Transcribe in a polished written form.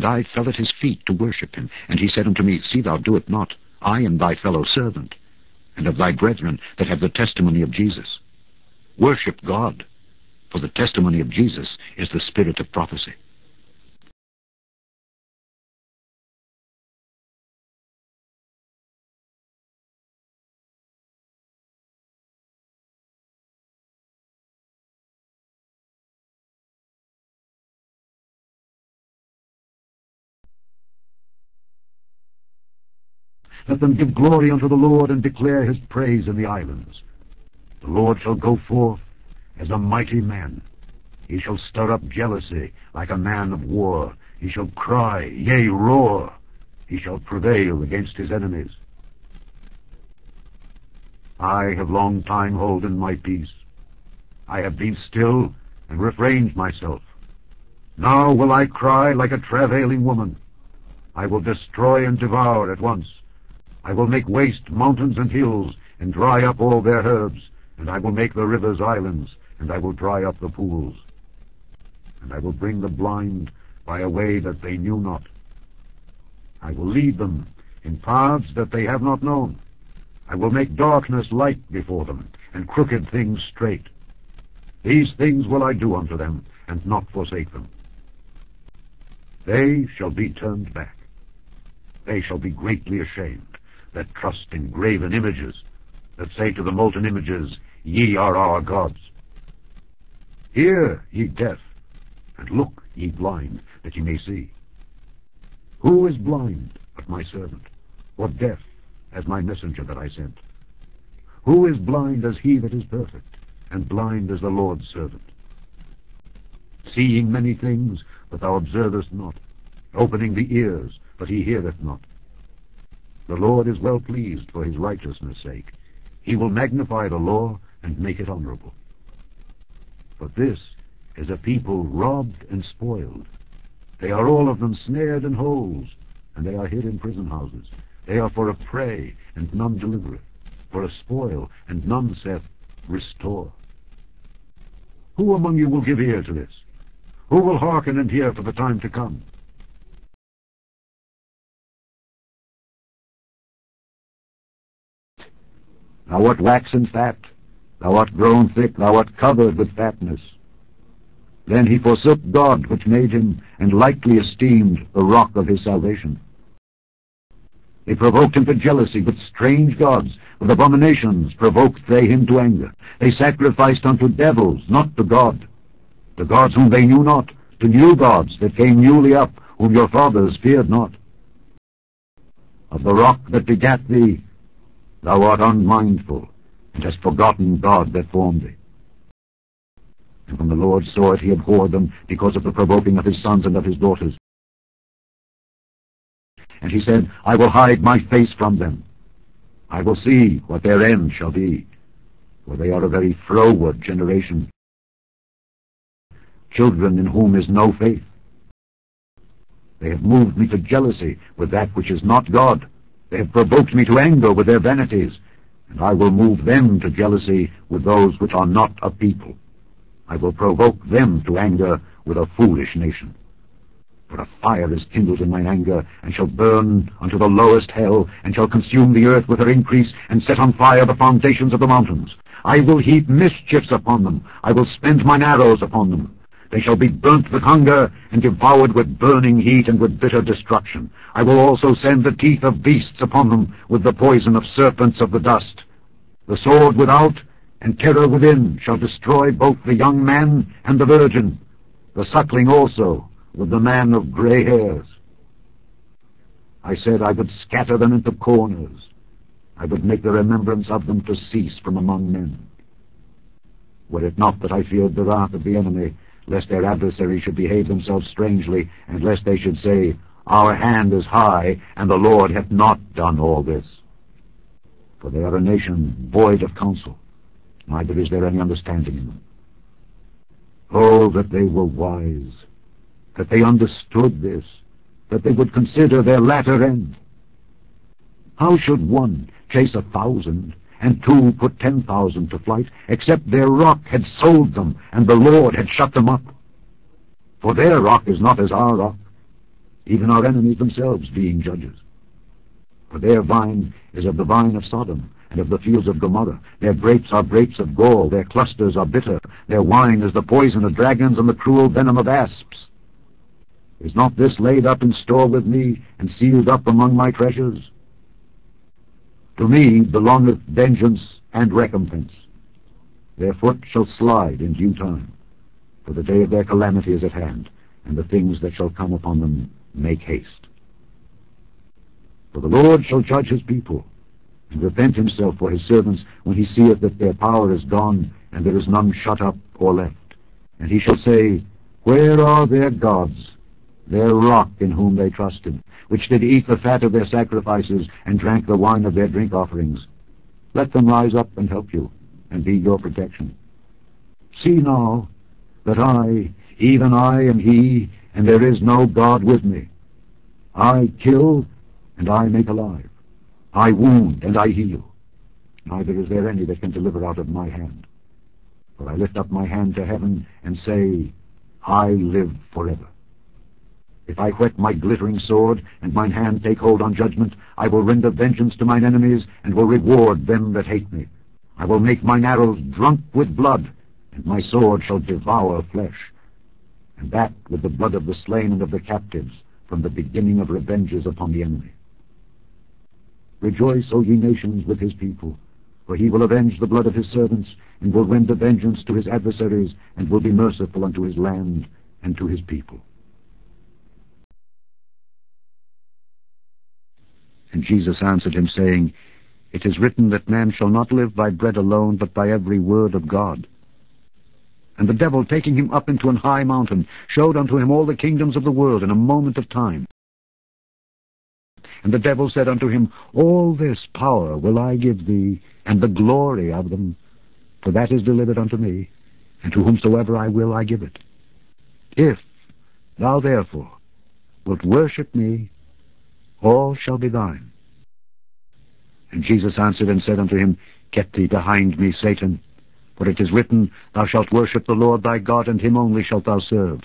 And I fell at his feet to worship him. And he said unto me, See thou do it not. I am thy fellow servant, and of thy brethren that have the testimony of Jesus. Worship God, for the testimony of Jesus is the spirit of prophecy. Let them give glory unto the Lord, and declare his praise in the islands. The Lord shall go forth as a mighty man. He shall stir up jealousy like a man of war. He shall cry, yea, roar. He shall prevail against his enemies. I have long time holden my peace. I have been still and refrained myself. Now will I cry like a travailing woman. I will destroy and devour at once. I will make waste mountains and hills, and dry up all their herbs, and I will make the rivers islands, and I will dry up the pools. And I will bring the blind by a way that they knew not. I will lead them in paths that they have not known. I will make darkness light before them, and crooked things straight. These things will I do unto them, and not forsake them. They shall be turned back. They shall be greatly ashamed, that trust in graven images, that say to the molten images, Ye are our gods. Hear, ye deaf, and look, ye blind, that ye may see. Who is blind but my servant, or deaf as my messenger that I sent? Who is blind as he that is perfect, and blind as the Lord's servant? Seeing many things, but thou observest not, opening the ears, but he heareth not. The Lord is well pleased for his righteousness' sake. He will magnify the law and make it honorable. But this is a people robbed and spoiled. They are all of them snared in holes, and they are hid in prison houses. They are for a prey, and none delivereth, for a spoil, and none saith, Restore. Who among you will give ear to this? Who will hearken and hear for the time to come? Thou art waxen fat, thou art grown thick, thou art covered with fatness. Then he forsook God which made him, and lightly esteemed the rock of his salvation. They provoked him to jealousy with strange gods, with abominations provoked they him to anger. They sacrificed unto devils, not to God, to gods whom they knew not, to new gods that came newly up, whom your fathers feared not. Of the rock that begat thee, thou art unmindful, and hast forgotten God that formed thee. And when the Lord saw it, he abhorred them, because of the provoking of his sons and of his daughters. And he said, I will hide my face from them. I will see what their end shall be, for they are a very froward generation, children in whom is no faith. They have moved me to jealousy with that which is not God. They have provoked me to anger with their vanities, and I will move them to jealousy with those which are not a people. I will provoke them to anger with a foolish nation. For a fire is kindled in mine anger, and shall burn unto the lowest hell, and shall consume the earth with her increase, and set on fire the foundations of the mountains. I will heap mischiefs upon them. I will spend mine arrows upon them. They shall be burnt with hunger, and devoured with burning heat, and with bitter destruction. I will also send the teeth of beasts upon them, with the poison of serpents of the dust. The sword without, and terror within, shall destroy both the young man and the virgin, the suckling also, with the man of gray hairs. I said I would scatter them into corners. I would make the remembrance of them to cease from among men. Were it not that I feared the wrath of the enemy, lest their adversaries should behave themselves strangely, and lest they should say, Our hand is high, and the Lord hath not done all this. For they are a nation void of counsel, neither is there any understanding in them. Oh, that they were wise, that they understood this, that they would consider their latter end. How should one chase 1,000, and 2 put 10,000 to flight, except their rock had sold them, and the Lord had shut them up? For their rock is not as our rock, even our enemies themselves being judges. For their vine is of the vine of Sodom, and of the fields of Gomorrah. Their grapes are grapes of gall, their clusters are bitter. Their wine is the poison of dragons, and the cruel venom of asps. Is not this laid up in store with me, and sealed up among my treasures? To me belongeth vengeance and recompense. Their foot shall slide in due time, for the day of their calamity is at hand, and the things that shall come upon them make haste. For the Lord shall judge his people, and repent himself for his servants, when he seeth that their power is gone, and there is none shut up or left. And he shall say, Where are their gods, their rock in whom they trusted, which did eat the fat of their sacrifices, and drank the wine of their drink offerings? Let them rise up and help you, and be your protection. See now that I, even I, am he, and there is no God with me. I kill, and I make alive. I wound, and I heal. Neither is there any that can deliver out of my hand. For I lift up my hand to heaven, and say, I live forever. If I whet my glittering sword, and mine hand take hold on judgment, I will render vengeance to mine enemies, and will reward them that hate me. I will make mine arrows drunk with blood, and my sword shall devour flesh, and that with the blood of the slain and of the captives, from the beginning of revenges upon the enemy. Rejoice, O ye nations, with his people, for he will avenge the blood of his servants, and will render vengeance to his adversaries, and will be merciful unto his land and to his people. And Jesus answered him, saying, It is written that man shall not live by bread alone, but by every word of God. And the devil, taking him up into an high mountain, showed unto him all the kingdoms of the world in a moment of time. And the devil said unto him, All this power will I give thee, and the glory of them, for that is delivered unto me, and to whomsoever I will I give it. If thou therefore wilt worship me, all shall be thine. And Jesus answered and said unto him, Get thee behind me, Satan, for it is written, Thou shalt worship the Lord thy God, and him only shalt thou serve.